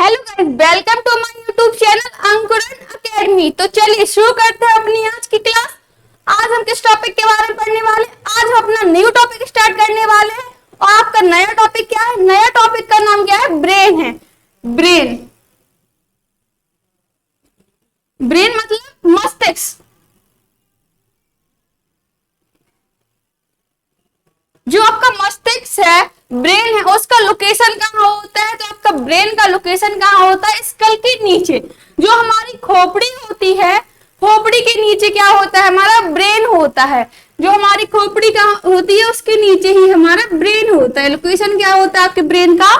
Hello guys, welcome to my YouTube channel Ankuran academy. तो चलिए शुरू करते हैं अपनी आज की क्लास। आज हम किस टॉपिक के बारे में पढ़ने वाले हैं? आज हम अपना न्यू टॉपिक स्टार्ट करने वाले हैं। और आपका नया टॉपिक क्या है? नया टॉपिक का नाम क्या है? ब्रेन है। ब्रेन, ब्रेन मतलब मस्तिष्क। जो आपका मस्तिष्क है, ब्रेन है, उसका लोकेशन कहाँ होता है? तो आपका ब्रेन का लोकेशन कहाँ होता है? स्कल के नीचे। जो हमारी खोपड़ी होती है, खोपड़ी के नीचे क्या होता है? हमारा ब्रेन होता है। जो हमारी खोपड़ी कहाँ होती है, उसके नीचे ही हमारा ब्रेन होता है। लोकेशन क्या होता है आपके ब्रेन का?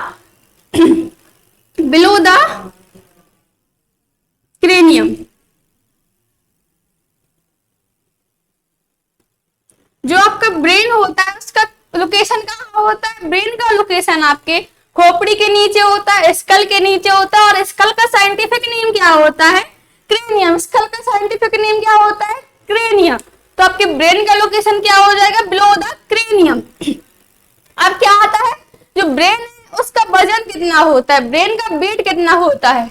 Below the cranium. जो आपका ब्रेन होता है उसका लोकेशन कहाँ होता है? ब्रेन का लोकेशन आपके खोपड़ी के नीचे होता है, स्कल के नीचे होता है। और स्कल का साइंटिफिक नेम क्या होता है? क्रेनियम। स्कल का साइंटिफिक नेम क्या होता है? क्रेनियम। तो आपके ब्रेन का लोकेशन क्या हो जाएगा? Below the cranium. अब क्या आता है? जो ब्रेन है उसका वजन कितना होता है? ब्रेन का वेट कितना होता है?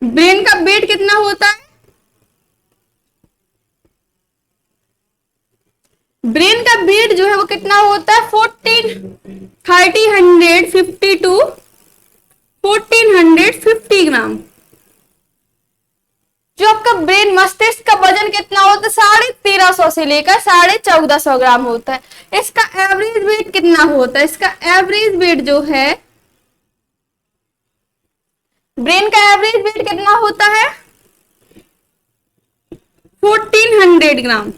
ब्रेन का वेट कितना होता है? ब्रेन का वेट जो है वो कितना होता है? 1350 टू 1450 ग्राम। जो आपका ब्रेन मस्तिष्क का वजन कितना होता है? 1350 से लेकर 1450 ग्राम होता है। इसका एवरेज वेट कितना होता है? इसका एवरेज वेट जो है, ब्रेन का एवरेज वेट कितना होता है? 1400 ग्राम।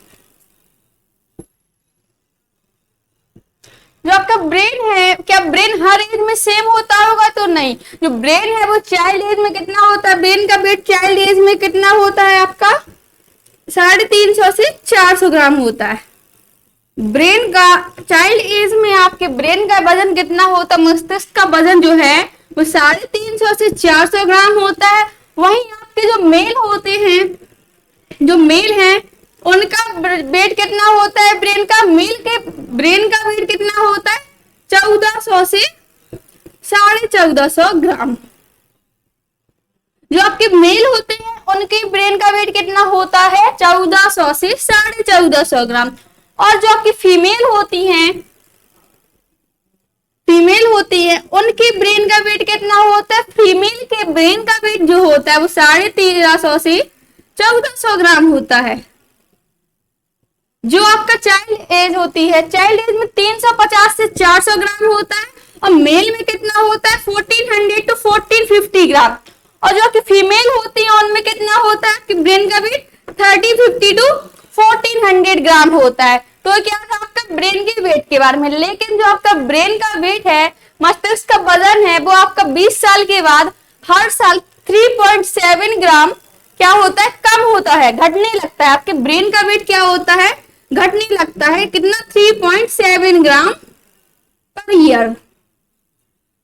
जो आपका ब्रेन है, क्या ब्रेन हर एज में सेम होता होगा? तो नहीं। जो ब्रेन है वो चाइल्ड एज में कितना होता है? ब्रेन का वेट चाइल्ड एज में कितना होता है आपका? 350 से 400 ग्राम होता है। ब्रेन का चाइल्ड एज में आपके ब्रेन का वजन कितना होता है? मस्तिष्क का वजन जो है वो 350 से 400 ग्राम होता है। वहीं आपके जो मेल होते हैं, जो मेल हैं, उनका वेट कितना होता है? ब्रेन का मेल के ब्रेन का वेट कितना होता है? 1400 से 1450 ग्राम। जो आपके मेल होते हैं उनके ब्रेन का वेट कितना होता है? 1400 से 1450 ग्राम। और जो आपकी फीमेल होती हैं, फीमेल होती है, उनके ब्रेन का वेट कितना होता है? फीमेल के ब्रेन का वेट जो होता है वो 1350 से 1400 ग्राम होता है। जो आपका चाइल्ड एज होती है, चाइल्ड एज में 350 से 400 ग्राम होता है। और मेल में कितना होता है? 1400 टू 1450 ग्राम। और जो आपकी फीमेल होती है उनमें कितना होता है? आपके ब्रेन का वेट 1350 टू 1400 ग्राम होता है। तो क्या था आपका ब्रेन के वेट के बारे में। लेकिन जो आपका ब्रेन का वेट है, मस्तिष्क का वजन है, वो आपका 20 साल के बाद हर साल 3.7 ग्राम क्या होता है? कम होता है, घटने लगता है। आपके ब्रेन का वेट क्या होता है? घटने लगता है। कितना? 3.7 ग्राम पर ईयर।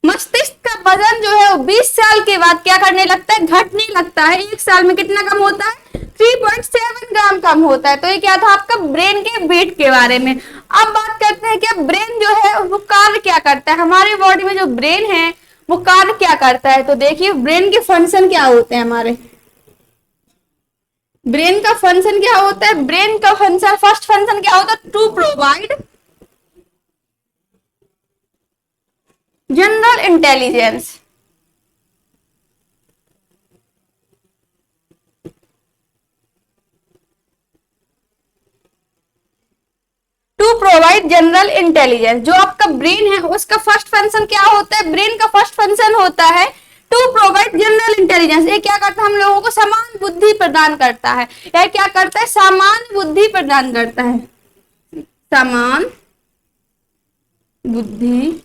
मस्तिष्क का वजन जो है वो 20 साल के बाद क्या करने लगता है? घटने लगता है। एक साल में कितना कम होता है? 3.7 ग्राम कम होता है। तो ये क्या था आपका ब्रेन के वेट के बारे में। अब बात करते हैं कि ब्रेन जो है वो कार्य क्या करता है। हमारे बॉडी में जो ब्रेन है वो कार्य क्या करता है? तो देखिए ब्रेन के फंक्शन क्या होते हैं। हमारे ब्रेन का फंक्शन क्या होता है? ब्रेन का फंक्शन, फर्स्ट फंक्शन क्या होता है? To provide general intelligence. To provide general intelligence. जो आपका ब्रेन है उसका फर्स्ट फंक्शन क्या होता है? ब्रेन का फर्स्ट फंक्शन होता है टू प्रोवाइड जनरल इंटेलिजेंस। ये क्या करता है? हम लोगों को समान बुद्धि प्रदान करता है। यह क्या करता है? समान बुद्धि प्रदान करता है। समान बुद्धि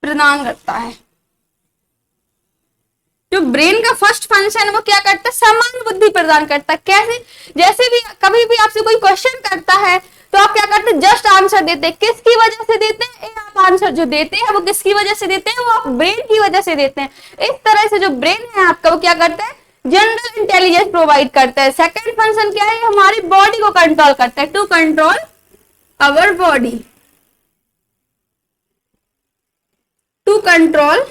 प्रदान करता है। जो ब्रेन का फर्स्ट फंक्शन है वो क्या करता है? समान बुद्धि प्रदान करता है। कैसे? जैसे भी कभी भी आपसे कोई क्वेश्चन करता है तो आप क्या करते हैं? जस्ट आंसर देते हैं। किसकी वजह से देते हैं? आप आंसर जो देते हैं वो किसकी वजह से देते हैं? वो आप ब्रेन की वजह से देते हैं। इस तरह से जो ब्रेन है आपका वो क्या करता है? जनरल इंटेलिजेंस प्रोवाइड करता है। सेकंड फंक्शन क्या है, हमारी बॉडी को कंट्रोल करता है, to control our body, to control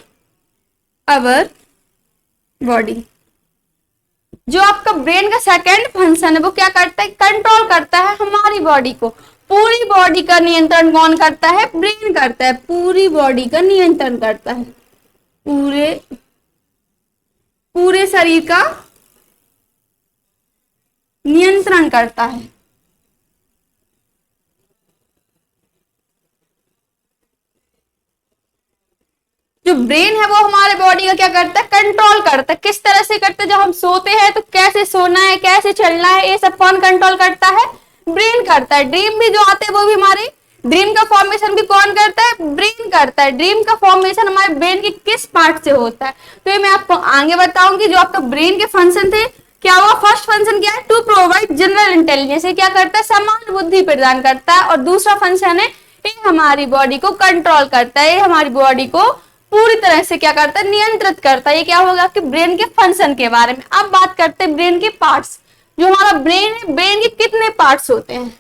our body. जो आपका ब्रेन का सेकंड फंक्शन है वो क्या करता है, कंट्रोल करता है हमारी बॉडी को। पूरी बॉडी का नियंत्रण कौन करता है, ब्रेन करता है। पूरी बॉडी का नियंत्रण करता है, पूरे शरीर का नियंत्रण करता है। जो ब्रेन है वो हमारे बॉडी का क्या करता है, कंट्रोल करता है। किस तरह से करता है, जब हम सोते हैं तो कैसे सोना है, कैसे चलना है, ये सब कौन कंट्रोल करता है, ब्रेन करता है। ड्रीम भी जो आते हैं वो भी हमारे, ड्रीम का फॉर्मेशन भी कौन करता है, ब्रेन करता है। ड्रीम का फॉर्मेशन हमारे ब्रेन के किस पार्ट से होता है, तो ये मैं आपको आगे बताऊंगी। जो आपका ब्रेन के फंक्शन थे क्या हुआ, फर्स्ट फंक्शन क्या है, टू प्रोवाइड जनरल इंटेलिजेंस, ये क्या करता है, समान बुद्धि प्रदान करता है। और दूसरा फंक्शन है ये हमारी बॉडी को कंट्रोल करता है, ये हमारी बॉडी को पूरी तरह से क्या करता है, नियंत्रित करता है। ये क्या होगा आपके ब्रेन के फंक्शन के बारे में। अब बात करते हैं ब्रेन के पार्ट्स। जो हमारा ब्रेन है, ब्रेन के कितने पार्ट्स होते हैं,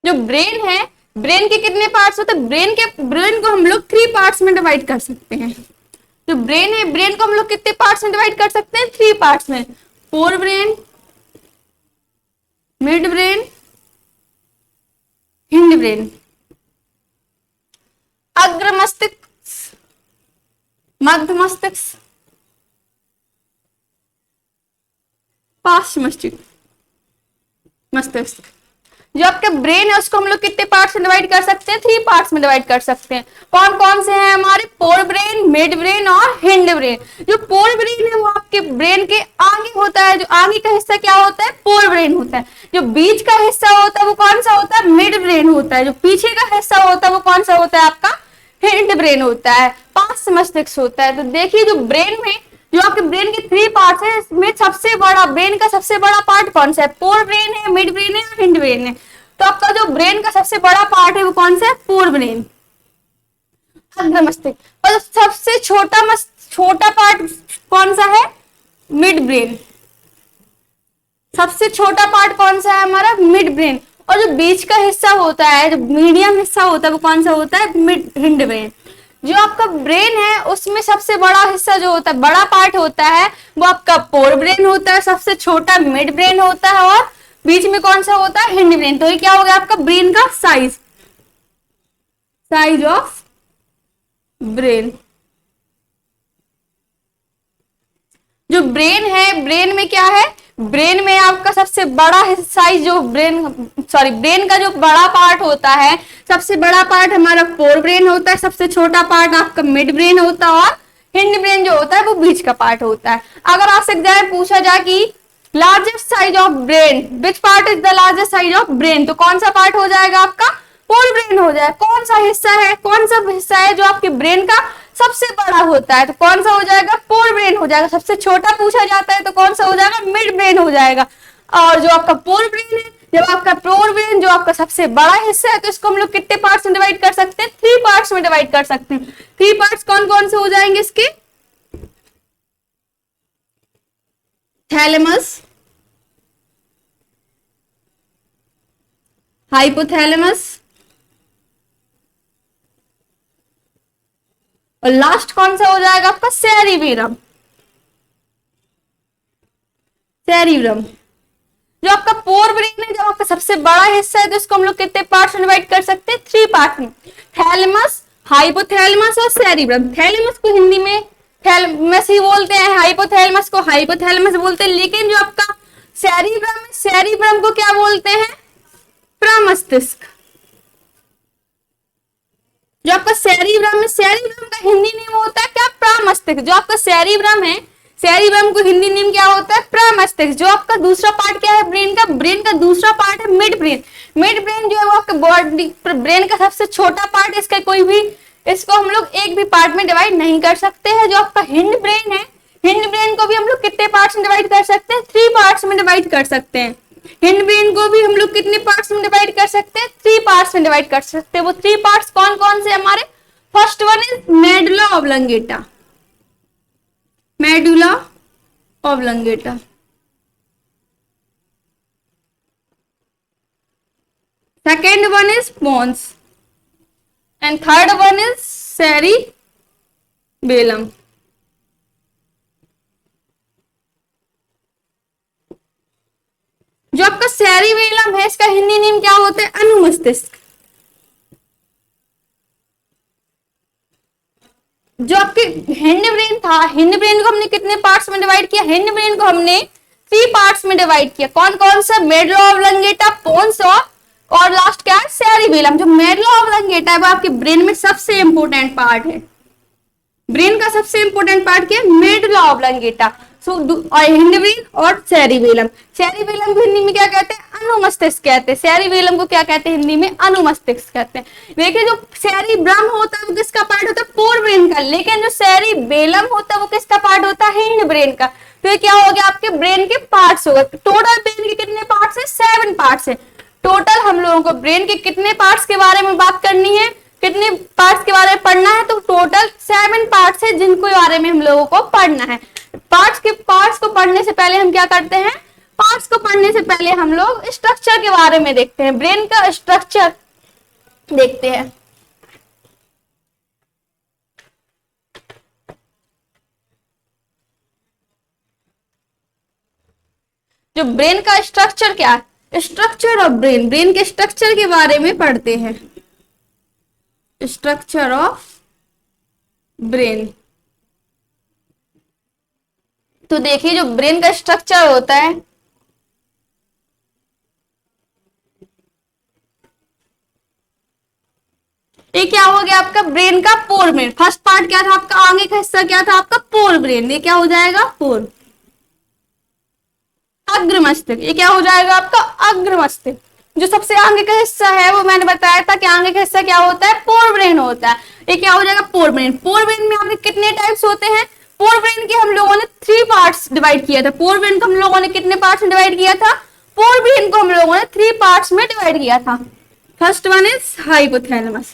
जो ब्रेन है, ब्रेन के कितने पार्ट्स होते हैं, ब्रेन को हम लोग 3 पार्ट्स में डिवाइड कर सकते हैं। जो ब्रेन है, ब्रेन को हम लोग कितने पार्ट्स में डिवाइड कर सकते हैं, 3 पार्ट्स में। Fore brain, mid brain, hind brain. अग्र मस्तिष्क, मध्य मस्तिष्क, पार्श्व मस्तिष्क। जो आपका ब्रेन है उसको हम लोग कितने पार्ट्स में डिवाइड कर सकते हैं, 3 पार्ट्स में डिवाइड कर सकते हैं। कौन कौन से हैं हमारे, फोर ब्रेन, मिड ब्रेन और हिंड ब्रेन। जो फोर ब्रेन है वो आपके ब्रेन के आगे होता है। जो आगे का हिस्सा क्या होता है, फोर ब्रेन होता है। जो बीच का हिस्सा होता है वो कौन सा होता है, मिड ब्रेन होता है। जो पीछे का हिस्सा होता है वो कौन सा होता है, आपका हिंड ब्रेन होता है, पार्श्व मस्तिष्क होता है। तो देखिए जो ब्रेन में, जो आपके ब्रेन के 3 पार्ट्स है, इसमें सबसे बड़ा, ब्रेन का सबसे बड़ा पार्ट कौन सा है, फोर ब्रेन है, मिड ब्रेन है और हिंड ब्रेन है। तो आपका जो ब्रेन का सबसे बड़ा पार्ट है वो कौन सा है, फोर ब्रेन, अग्र मस्तिष्क। और सबसे छोटा पार्ट कौन सा है, मिड ब्रेन। सबसे छोटा पार्ट कौन सा है हमारा, मिड ब्रेन। और जो बीच का हिस्सा होता है, जो मीडियम हिस्सा होता है वो कौन सा होता है, मिड हिंड ब्रेन। जो आपका ब्रेन है उसमें सबसे बड़ा हिस्सा जो होता है, बड़ा पार्ट होता है वो आपका फोर ब्रेन होता है, सबसे छोटा मिड ब्रेन होता है और बीच में कौन सा होता है, हिंड ब्रेन। तो ये क्या हो गया आपका ब्रेन का साइज ऑफ ब्रेन। जो ब्रेन है, ब्रेन में क्या है, ब्रेन में आपका सबसे बड़ा साइज जो ब्रेन का जो बड़ा पार्ट होता है, सबसे बड़ा पार्ट हमारा फोर ब्रेन होता है, सबसे छोटा पार्ट आपका मिड ब्रेन होता है और हिंड ब्रेन जो होता है वो बीच का पार्ट होता है। अगर आपसे एग्जाम पूछा जाए कि largest size of brain, which part is the largest size of brain, तो कौन सा पार्ट हो जाएगा आपका, फोर ब्रेन हो जाए। कौन सा हिस्सा है जो आपके ब्रेन का सबसे बड़ा होता है, तो कौन सा हो जाएगा, फोर ब्रेन हो जाएगा। सबसे छोटा पूछा जाता है तो कौन सा हो जाएगा, मिड ब्रेन हो जाएगा। और जो आपका फोर ब्रेन है, जब आपका फोर ब्रेन जो आपका सबसे बड़ा हिस्सा है, तो इसको हम लोग कितने पार्ट्स में डिवाइड कर सकते हैं, 3 पार्ट्स में डिवाइड कर सकते हैं। 3 पार्ट्स कौन कौन से हो जाएंगे इसके, थैलेमस, हाइपोथैलेमस और लास्ट कौन सा हो जाएगा आपका, सेरिबेरम। जो आपका फोर ब्रेन है, जो आपका सबसे बड़ा हिस्सा है, तो इसको हम लोग कितने पार्ट्स में डिवाइड कर सकते हैं, 3 पार्ट में, थैलेमस, हाइपोथैलेमस और सेरिब्रम। थैलेमस को हिंदी में थैलेमस ही बोलते हैं, हाइपोथैलेमस को हाइपोथैलेमस बोलते हैं, लेकिन जो आपका सेरिब्रम है, सेरिब्रम को क्या बोलते हैं, प्रमस्तिष्क। जो आपका सेरिब्रम है, सेरिब्रम का हिंदी नेम होता है क्या, प्रमस्तिष्क। जो आपका सेरिब्रम है, सेरिब्रम को हिंदी नेम क्या होता है, प्रमस्तिष्क। जो आपका दूसरा पार्ट क्या है ब्रेन का दूसरा पार्ट है मिड ब्रेन। मिड ब्रेन जो है वो आपका बॉडी ब्रेन का सबसे छोटा पार्ट, इसका कोई भी, इसको हम लोग एक भी पार्ट में डिवाइड नहीं कर सकते हैं। जो आपका हिंड ब्रेन है, हिंड ब्रेन को भी हम लोग कितने पार्ट्स में डिवाइड कर सकते हैं, 3 पार्ट्स में डिवाइड कर सकते हैं। हिंड ब्रेन को भी हम लोग कितने पार्ट्स में डिवाइड कर सकते हैं? 3 पार्ट्स में डिवाइड कर सकते हैं। वो 3 पार्ट्स कौन कौन से हमारे? First one is medulla oblongata, medulla oblongata. Second one is pons and third one is cerebellum. जो आपका सेरिबेलम है, इसका हिंदी नेम क्या होता है? अनुमस्तिष्क। जो आपके हिंड ब्रेन था, हिंड ब्रेन को हमने कितने पार्ट्स में डिवाइड किया? हिंड ब्रेन को हमने 3 पार्ट्स में डिवाइड किया। कौन कौन सा? मेडुला ऑब्लंगेटा, पोन्स और लास्ट क्या है? सेरिबेलम। जो मेडुला ऑब्लंगेटा है वो आपके ब्रेन में सबसे इंपॉर्टेंट पार्ट है। ब्रेन का सबसे इंपॉर्टेंट पार्ट क्या है? Medulla oblongata. So hindbrain और सेरिबेलम। सेरिबेलम को हिंदी में क्या कहते हैं? अनुमस्तिष्क कहते हैं। सेरिबेलम को क्या कहते हैं हिंदी में? अनुमस्तिष्क कहते हैं। देखिए जो सेरिब्रम होता है वो किसका पार्ट होता है? पोर ब्रेन का। लेकिन जो सेरिबेलम होता है वो किसका पार्ट होता है? हिंड ब्रेन का। तो ये क्या हो गया? आपके ब्रेन के पार्ट्स हो गए। टोटल ब्रेन के कितने पार्ट्स है? 7 पार्ट्स है। टोटल हम लोगों को ब्रेन के कितने पार्ट्स के बारे में बात करनी है, कितने पार्ट्स के बारे में पढ़ना है? तो टोटल 7 पार्ट्स है जिनको बारे में हम लोगों को पढ़ना है। पार्ट्स को पढ़ने से पहले हम क्या करते हैं? पार्ट्स को पढ़ने से पहले हम लोग स्ट्रक्चर के बारे में देखते हैं, ब्रेन का स्ट्रक्चर देखते हैं। जो ब्रेन का स्ट्रक्चर क्या है? स्ट्रक्चर ऑफ ब्रेन, ब्रेन के स्ट्रक्चर के बारे में पढ़ते हैं। Structure of brain. तो देखिए जो ब्रेन का स्ट्रक्चर होता है, ये क्या हो गया आपका? ब्रेन का पोर ब्रेन। फर्स्ट पार्ट क्या था आपका? आगे का हिस्सा क्या था आपका? पोर ब्रेन। ये क्या हो जाएगा? पोर। अग्र मस्तिष्क, ये क्या हो जाएगा आपका? अग्र मस्तिष्क। जो सबसे आगे का हिस्सा है वो मैंने बताया था कि आगे का हिस्सा क्या होता है? पोर ब्रेन होता है। ये क्या हो जाएगा? पोर ब्रेन। पोर ब्रेन में आपके कितने टाइप्स होते हैं? पोर ब्रेन के हम लोगों ने 3 पार्ट्स डिवाइड किया था। पोर ब्रेन को हम लोगों ने कितने पार्ट्स में डिवाइड किया था? पोर ब्रेन को हम लोगों ने 3 पार्ट्स में डिवाइड किया था। First one is hypothalamus,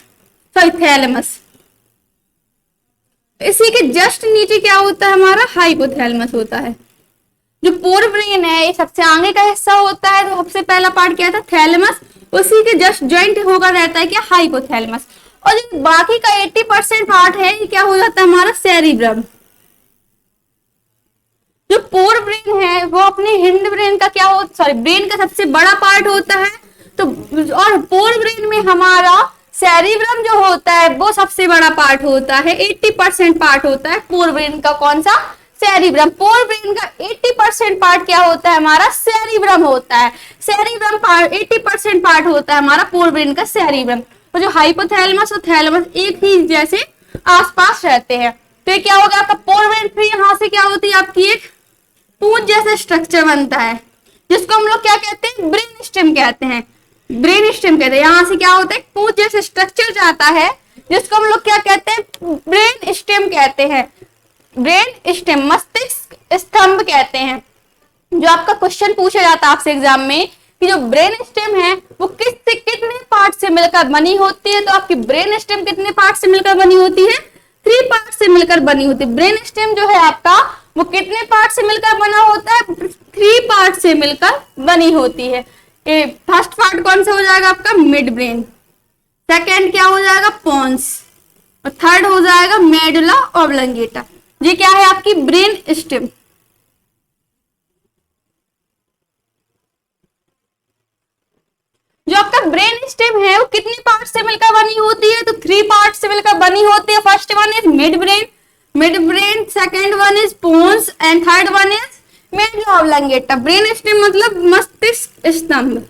sorry thalamus. इसी के जस्ट नीचे क्या होता है? हमारा हाइपोथैलेमस होता है। जो पोर ब्रेन है ये सबसे आगे का हिस्सा होता है। तो सबसे पहला पार्ट क्या था? थैलेमस। उसी के जस्ट ज्वाइंट होकर रहता है क्या? हाइपोथैलेमस। और जो बाकी का 80% पार्ट है ये क्या हो जाता है? हमारा सेरिब्रम। जो पोर ब्रेन है वो अपने हिंड ब्रेन का क्या हो, सॉरी ब्रेन का सबसे बड़ा पार्ट होता है। तो और पोर ब्रेन में हमारा सेरिब्रम जो होता है वो सबसे बड़ा पार्ट होता है। 80% पार्ट होता है पोर ब्रेन का। कौन सा? सेरिब्रम। पोर ब्रेन का 80% पार्ट क्या होता है? हमारा सेरिब्रम होता है। सेरिब्रम पार्ट 80% पार्ट होता है हमारा पोर ब्रेन का, सेरिब्रम। और जो हाइपोथैलेमस और थैलेमस एक ही जैसे आसपास रहते हैं। तो ये क्या होगा आपका? पोर ब्रेन फिर यहाँ से क्या होती है आपकी? एक पूंछ जैसा स्ट्रक्चर बनता है जिसको हम लोग क्या कहते हैं? ब्रेन स्टेम कहते हैं। ब्रेन स्टेम कहते हैं। यहाँ से क्या होता है? पूंछ जैसा स्ट्रक्चर जाता है जिसको हम लोग क्या कहते हैं? ब्रेन स्टेम कहते हैं। ब्रेन स्टेम, मस्तिष्क स्तंभ कहते हैं। जो आपका क्वेश्चन पूछा जाता है आपसे एग्जाम में कि जो ब्रेन स्टेम है वो कितने पार्ट से मिलकर बनी होती है? तो आपकी ब्रेन स्टेम कितने पार्ट से मिलकर बनी होती है? 3 पार्ट से मिलकर बनी होती है। ब्रेन स्टेम जो है आपका वो कितने पार्ट से मिलकर बना होता है? 3 पार्ट से मिलकर बनी होती है। फर्स्ट पार्ट कौन सा हो जाएगा आपका? Mid brain. सेकेंड क्या हो जाएगा? पोन्स। और थर्ड हो जाएगा मेडुला ऑब्लंगेटा। ये क्या है आपकी? Brain stem. जो आपका ब्रेन स्टेम है वो कितने पार्ट से मिलकर बनी होती है? तो 3 पार्ट से मिलकर बनी होती है। First one is midbrain, second one is pons and third one is medulla oblongata. Brain stem मतलब मस्तिष्क स्तंभ।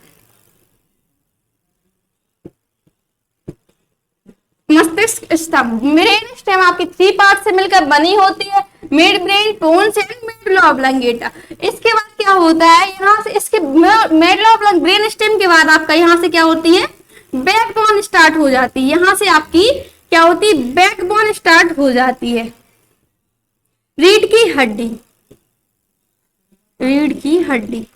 मस्तिष्क स्तंभ। ब्रेन स्टेम आपकी 3 पार्ट से मिलकर बनी होती है। Midbrain, pons and medulla oblongata. इसके बाद क्या होता है? यहाँ से इसके मेडुला ऑब्लंग ब्रेन स्टेम के बाद आपका यहाँ से क्या होती है? बैकबोन स्टार्ट हो जाती है। यहाँ से आपकी क्या होती है? बैकबोन स्टार्ट हो जाती है। रीढ़ की हड्डी, रीढ़ की हड्डी।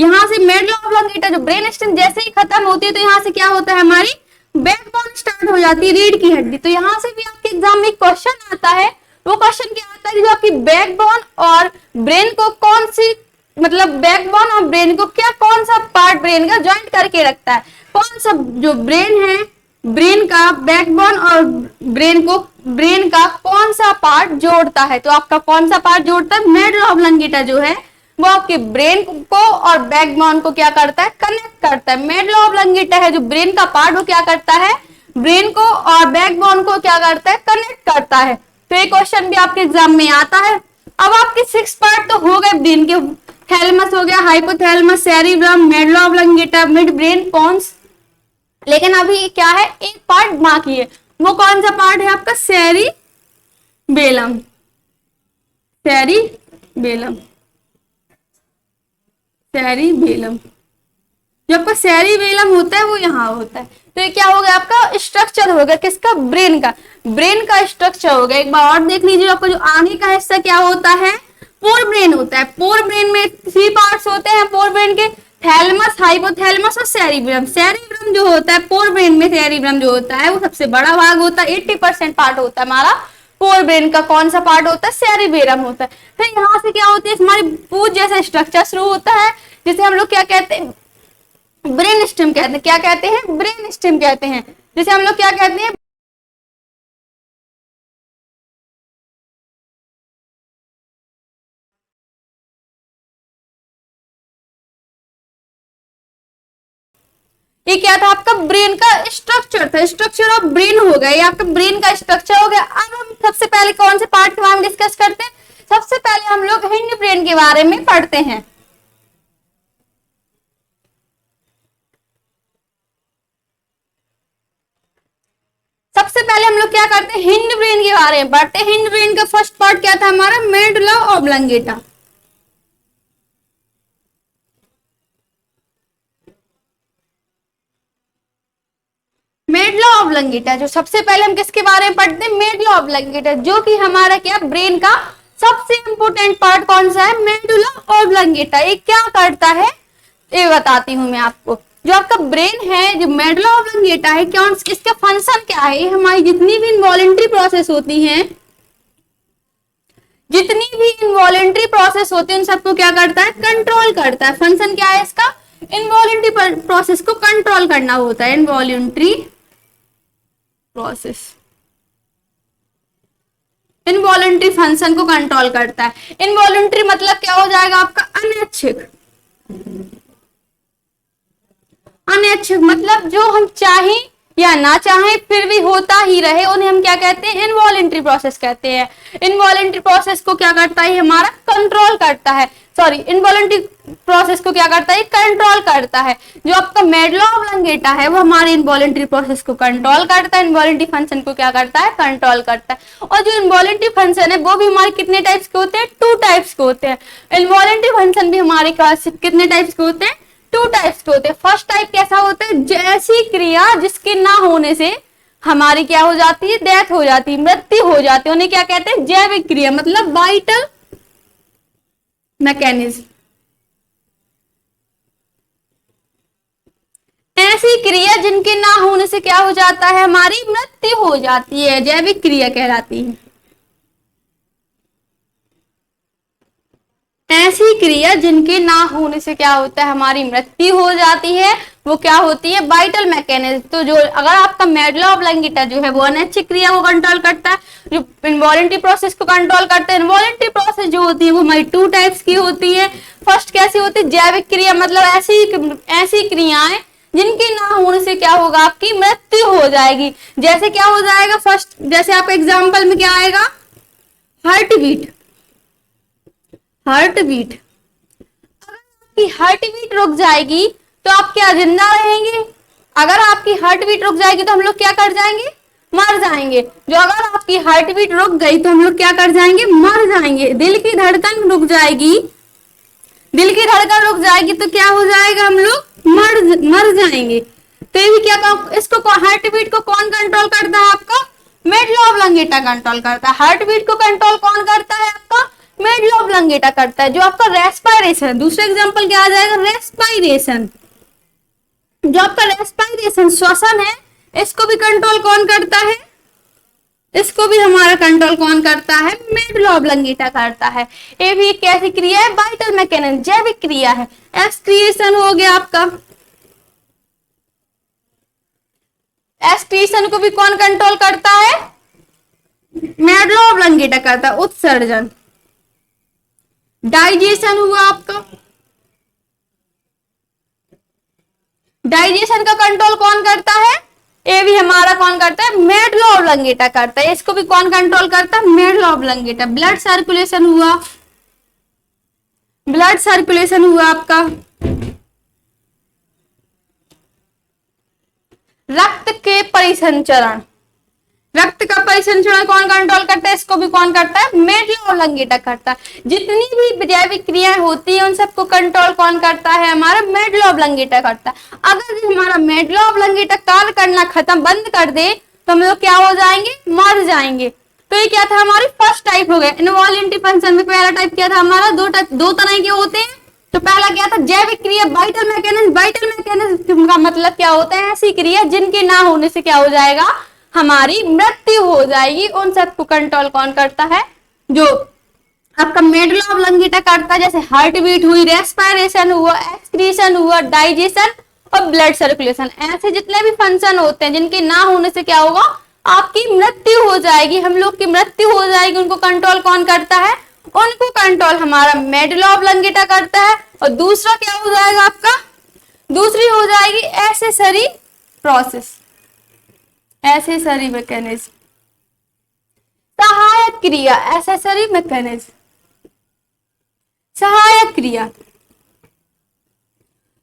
यहाँ से मेडुला ऑब्लोंगेटा जो ब्रेन स्टेम जैसे ही खत्म होती है तो यहाँ से क्या होता है, हमारी बैकबोन स्टार्ट हो जाती है, रीढ़ की हड्डी। तो यहाँ से भी आपके एग्जाम में क्वेश्चन आता है, वो क्वेश्चन क्या आता है, जो आपकी बैकबोन और ब्रेन को कौन सी, मतलब बैकबोन और ब्रेन को क्या, कौन सा पार्ट ब्रेन का ज्वाइंट करके रखता है, कौन सा जो ब्रेन है, ब्रेन का बैकबोन और ब्रेन का कौन सा पार्ट जोड़ता है। तो आपका कौन सा पार्ट जोड़ता है, मेडुला ऑब्लोंगेटा जो है वो आपके ब्रेन को और बैकबोन को क्या करता है, कनेक्ट करता है। मेडुला ऑब्लोंगेटा है जो ब्रेन का पार्ट, वो क्या करता है, ब्रेन को और बैकबोन को क्या करता है, कनेक्ट करता है। तो ये क्वेश्चन भी आपके एग्जाम में आता है। अब आपके 6 पार्ट तो हो गए ब्रेन के, थैलेमस हो गया, hypothalamus, cerebrum, medulla oblongata, midbrain, pons. लेकिन अभी क्या है, एक पार्ट बाकी है, वो कौन सा पार्ट है आपका, सेरिबेलम। सेरिबेलम, सेरिबेलम, जो आपका सेरिबेलम होता है वो यहाँ होता है। तो ये क्या हो गया, आपका स्ट्रक्चर हो गया किसका, ब्रेन का, ब्रेन का स्ट्रक्चर हो गया। एक बार और देख लीजिए, आपका जो आगे का हिस्सा क्या होता है, फोर ब्रेन होता है। फोर ब्रेन में 3 पार्ट्स होते हैं फोर ब्रेन के, थैलेमस, हाइपोथैलेमस और सेरिब्रम। सेरिब्रम जो होता है फोर ब्रेन में, सेरिब्रम जो होता है वो सबसे बड़ा भाग होता है, 80% पार्ट होता है हमारा फोर ब्रेन का। कौन सा पार्ट होता है, सेरिबेलम होता है। फिर यहाँ से क्या होती है, हमारी पूछ जैसा स्ट्रक्चर शुरू होता है, जिसे हम लोग क्या कहते हैं, ब्रेन स्टेम कहते हैं। क्या कहते हैं, ब्रेन स्टेम कहते हैं। जिसे हम लोग क्या कहते हैं, ये क्या था, आपका ब्रेन का स्ट्रक्चर था, स्ट्रक्चर ऑफ ब्रेन हो गया, ये आपका ब्रेन का स्ट्रक्चर हो गया। अब हम सबसे पहले कौन से पार्ट के बारे में डिस्कस करते हैं, सबसे पहले हम लोग हिंड ब्रेन के बारे में पढ़ते हैं। सबसे पहले हम लोग क्या करते हैं, हिंड ब्रेन के बारे में पढ़ते हैं। हिंड ब्रेन का फर्स्ट पार्ट क्या था हमारा, मेडुला ऑब्लोंगेटा। मेडुला ऑब्लोंगेटा, जो सबसे पहले हम किसके बारे में पढ़ते हैं, मेडुला ऑब्लोंगेटा, जो कि हमारा क्या, ब्रेन का सबसे इंपोर्टेंट पार्ट कौन सा है, मेडुला ऑब्लोंगेटा। ये क्या करता है, ये बताती हूं मैं आपको। जो आपका ब्रेन है, जो मेडुला ऑब्लोंगेटा है, क्या इसका फंक्शन क्या है, ये हमारी जितनी भी इनवॉलेंट्री प्रोसेस होती हैं, जितनी भी इनवॉलेंट्री प्रोसेस होती है उन सबको क्या करता है, कंट्रोल करता है। फंक्शन क्या है इसका, इनवॉलेंट्री प्रोसेस को कंट्रोल करना होता है, इनवॉलेंट्री प्रोसेस, इनवॉलेंट्री फंक्शन को कंट्रोल करता है। इनवॉलेंट्री मतलब क्या हो जाएगा आपका, अनैच्छिक। अनैच्छिक मतलब जो हम चाहें या ना चाहें फिर भी होता ही रहे, उन्हें हम क्या कहते हैं, इनवॉलेंट्री प्रोसेस कहते हैं। इनवॉलेंट्री प्रोसेस को क्या करता है, हमारा कंट्रोल करता है, सॉरी इनवॉलेंट्री प्रोसेस को क्या करता है, कंट्रोल करता है। जो आपका मेडुला ऑब्लोंगेटा है वो हमारे इनवॉलेंट्री प्रोसेस को कंट्रोल करता है, इनवॉलेंट्री फंक्शन को क्या करता है, कंट्रोल करता है। और जो इनवॉलेंट्री फंक्शन है वो भी हमारे कितने टाइप्स के होते हैं, 2 टाइप्स के होते हैं। इनवॉलेंट्री फंक्शन भी हमारे कितने टाइप्स के होते हैं, 2 टाइप्स के होते हैं। फर्स्ट टाइप कैसा होता है, ऐसी क्रिया जिसके ना होने से हमारी क्या हो जाती है, डेथ हो जाती है, मृत्यु हो जाती है, उन्हें क्या कहते हैं, जैविक क्रिया, मतलब वाइटल मैकेनिज्म। ऐसी क्रिया जिनके ना होने से क्या हो जाता है, हमारी मृत्यु हो जाती है, जैविक क्रिया कहलाती है। ऐसी क्रिया जिनके ना होने से क्या होता है, हमारी मृत्यु हो जाती है, वो क्या होती है, वाइटल मैकेनिज्म। तो जो अगर आपका मेडुला ऑब्लोंगेटा जो है वो अनैच्छिक क्रिया को कंट्रोल करता है, जो इनवॉलेंट्री प्रोसेस को कंट्रोल करता है। इनवॉलेंट्री प्रोसेस जो होती है वो हमारी 2 टाइप्स की होती है। फर्स्ट कैसी होती है, जैविक क्रिया, मतलब ऐसी क्रियाएं जिनके ना होने से क्या होगा, आपकी मृत्यु हो जाएगी। जैसे क्या हो जाएगा, फर्स्ट जैसे आपका एग्जाम्पल में क्या आएगा, हार्ट बीट। हार्ट बीट, अगर आपकी हार्ट बीट रुक जाएगी तो आप क्या जिंदा रहेंगे, अगर आपकी हार्ट बीट रुक जाएगी तो हम लोग क्या कर जाएंगे, मर जाएंगे। जो अगर आपकी हार्ट बीट रुक गई तो हम लोग क्या कर जाएंगे, मर जाएंगे। दिल की धड़कन रुक जाएगी, दिल की धड़कन रुक जाएगी तो क्या हो जाएगा, हम लोग मर जाएंगे। तो ये भी क्या, इसको हार्ट बीट को कौन कंट्रोल करता है, आपका मेडुला ऑब्लोंगेटा कंट्रोल करता है। हार्ट बीट को कंट्रोल कौन करता है, आपका मेडल ऑब्लांगेटा करता है। जो आपका रेस्पायरेशन है, दूसरा एग्जांपल क्या आ जाएगा, रेस्पायरेशन। जो आपका रेस्पायरेशन श्वसन है, इसको भी कंट्रोल कौन करता है, इसको भी हमारा कंट्रोल कौन करता है, मेडल ऑब्लांगेटा करता है। ये भी एक कैसी क्रिया है, वाइटल मैकेनिज्म, जैविक क्रिया है। एक्सक्रीशन हो गया आपका, एक्सक्रीशन को भी कौन कंट्रोल करता है, मेडल ऑब्लांगेटा करता है। उत्सर्जन, डाइजेशन हुआ आपका, डाइजेशन का कंट्रोल कौन करता है, ये भी हमारा कौन करता है, मेडल ऑब्लांगेटा करता है। इसको भी कौन कंट्रोल करता है, मेडल ऑब्लांगेटा। ब्लड सर्कुलेशन हुआ, ब्लड सर्कुलेशन हुआ आपका, रक्त के परिसंचरण, रक्त का परिसंचरण कौन कंट्रोल करता है, इसको भी कौन करता है, मेडल ऑब्लांगेटा करता है। जितनी भी जैविक क्रियाएं होती है उन सबको कंट्रोल कौन करता है, हमारा मेडल ऑब्लांगेटा करता है। अगर हमारा मेडल ऑब्लांगेटा कार्य करना खत्म बंद कर दे तो हम लोग क्या हो जाएंगे, मर जाएंगे। तो ये क्या था, हमारी फर्स्ट टाइप हो गया इनवॉल्युंटरी फंक्शन में। पहला टाइप क्या था हमारा, दो तरह के होते हैं। तो पहला क्या था, जैविक क्रिया, वाइटल मैकेनिज्म। वाइटल मैकेनिज्म का मतलब क्या होता है, ऐसी क्रिया जिनके ना होने से क्या हो जाएगा, हमारी मृत्यु हो जाएगी। उन सबको कंट्रोल कौन करता है, जो आपका मेडल ऑब्लांगेटा करता है। जैसे हार्ट बीट हुई, रेस्पायरेशन हुआ, एक्सक्रीशन हुआ, डाइजेशन और ब्लड सर्कुलेशन। ऐसे जितने भी फंक्शन होते हैं जिनके ना होने से क्या होगा, आपकी मृत्यु हो जाएगी, हम लोग की मृत्यु हो जाएगी। उनको कंट्रोल कौन करता है, उनको कंट्रोल हमारा मेडल ऑब्लांगेटा करता है। और दूसरा क्या हो जाएगा आपका, दूसरी हो जाएगी एक्सेसरी प्रोसेस, एक्सेसरी मैकेनिज्म, सहायक क्रिया, एक्सेसरी मैकेनिज्म, सहायक क्रिया।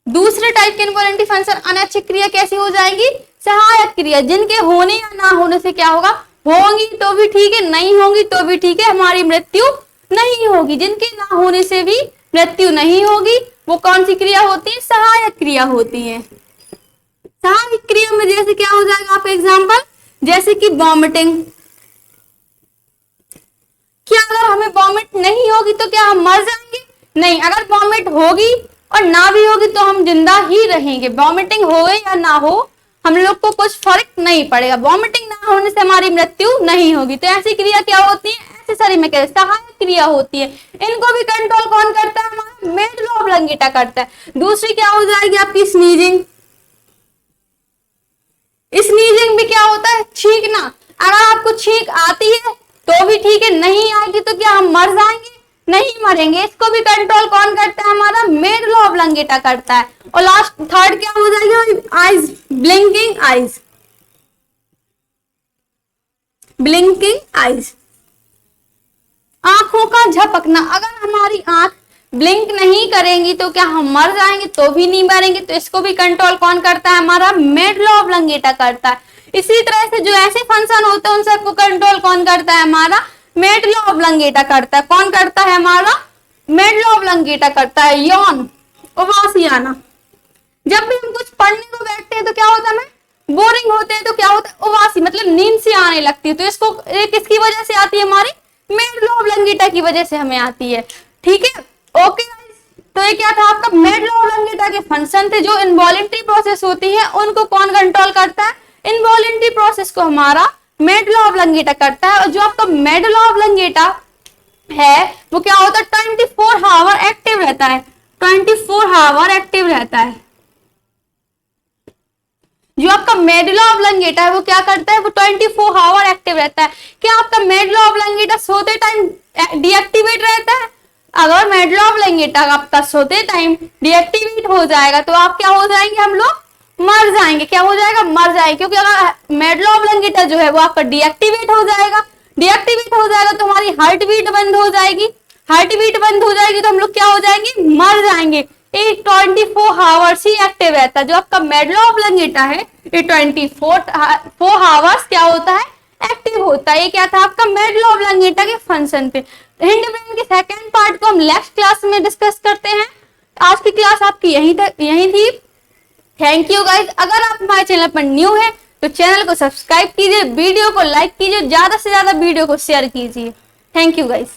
दूसरे टाइप के इनवॉल्युंटरी फंक्शन अनैच्छिक क्रिया कैसी हो जाएगी, सहायक क्रिया, जिनके होने या ना होने से क्या होगा, होंगी तो भी ठीक है, नहीं होंगी तो भी ठीक है, हमारी मृत्यु नहीं होगी। जिनके ना होने से भी मृत्यु नहीं होगी, वो कौन सी क्रिया होती है, सहायक क्रिया होती है। सहायक क्रिया में जैसे क्या हो जाएगा आपका एग्जाम्पल, जैसे कि वॉमिटिंग। क्या अगर हमें वॉमिट नहीं होगी तो क्या हम मर जाएंगे, नहीं। अगर वॉमिट होगी और ना भी होगी तो हम जिंदा ही रहेंगे। वॉमिटिंग हो या ना हो हम लोग को कुछ फर्क नहीं पड़ेगा, वॉमिटिंग ना होने से हमारी मृत्यु नहीं होगी। तो ऐसी क्रिया क्या होती है, एक्सेसरी मैकेनिज्म, सहायक क्रिया होती है। इनको भी कंट्रोल कौन करता है, हमारा मेडल ऑब्लांगेटा करता है। दूसरी क्या हो जाएगी आपकी स्नीजिंग। स्नीजिंग भी क्या होता है, छींकना। अगर आपको छींक आती है तो भी ठीक है, नहीं आएगी तो क्या हम मर जाएंगे, नहीं मरेंगे। इसको भी कंट्रोल कौन करता है, हमारा मेडल ऑब्लांगेटा करता है। और लास्ट थर्ड क्या हो जाएगी, eyes, blinking eyes, blinking eyes, आंखों का झपकना। अगर हमारी आंख ब्लिंक नहीं करेंगी तो क्या हम मर जाएंगे, तो भी नहीं मरेंगे। तो इसको भी कंट्रोल कौन करता है, हमारा मेडल ऑब्लांगेटा करता है। इसी तरह से जो ऐसे फंक्शन होते हैं उन सबको कंट्रोल कौन करता है, हमारा मेडल ऑब्लांगेटा करता है। कौन करता है, हमारा मेडल ऑब्लांगेटा करता है। यौन, उबासी आना। जब भी हम कुछ पढ़ने को बैठते हैं तो क्या होता है, हमें बोरिंग होते हैं तो क्या होता है, उबासी मतलब नींद सी आने लगती है। तो इसको किसकी वजह से आती है, हमारी मेडल ऑब्लांगेटा की वजह से हमें आती है। ठीक है, ओके गाइस। तो ये क्या था आपका, मेडल ऑब्लांगेटा के फंक्शन थे। जो इनवॉल्युंटरी प्रोसेस होती है उनको कौन कंट्रोल करता है, इनवॉल्युंटरी प्रोसेस को हमारा मेडल ऑब्लांगेटा करता है। और जो आपका मेडल ऑब्लांगेटा है वो क्या होता है, 24 आवर एक्टिव रहता है, 24 आवर एक्टिव रहता है। जो आपका मेडल ऑब्लांगेटा है वो क्या करता है, वो 24 आवर एक्टिव रहता है। क्या आपका मेडल ऑब्लांगेटा सोते टाइम डीएक्टिवेट रहता है? अगर मेडल ऑब्लांगेटा आपका सोते टाइम डीएक्टिवेट हो जाएगा तो आप क्या हो जाएंगे, हम लोग मर जाएंगे। क्या हो जाएगा, मर जाएंगे। क्योंकि अगर मेडल ऑब्लांगेटा जो है वो आपका डीएक्टिवेट हो जाएगा, डीएक्टिवेट हो जाएगा तो हमारी हार्ट बीट बंद हो जाएगी। हार्ट बीट बंद हो जाएगी तो हम लोग क्या हो जाएंगे, मर जाएंगे। ये 24 आवर्स ही एक्टिव रहता है। जो आपका मेडल ऑब्लांगेटा है ये 24 आवर्स क्या होता है, एक्टिव होता है। ये क्या था आपका मेडल ऑब्लांगेटा के फंक्शन पे। हिंड ब्रेन के सेकंड पार्ट को हम नेक्स्ट क्लास में डिस्कस करते हैं। आज की क्लास आपकी यही थी। Thank you guys. अगर आप हमारे चैनल पर न्यू है तो चैनल को सब्सक्राइब कीजिए, वीडियो को लाइक कीजिए, ज्यादा से ज्यादा वीडियो को शेयर कीजिए। Thank you guys.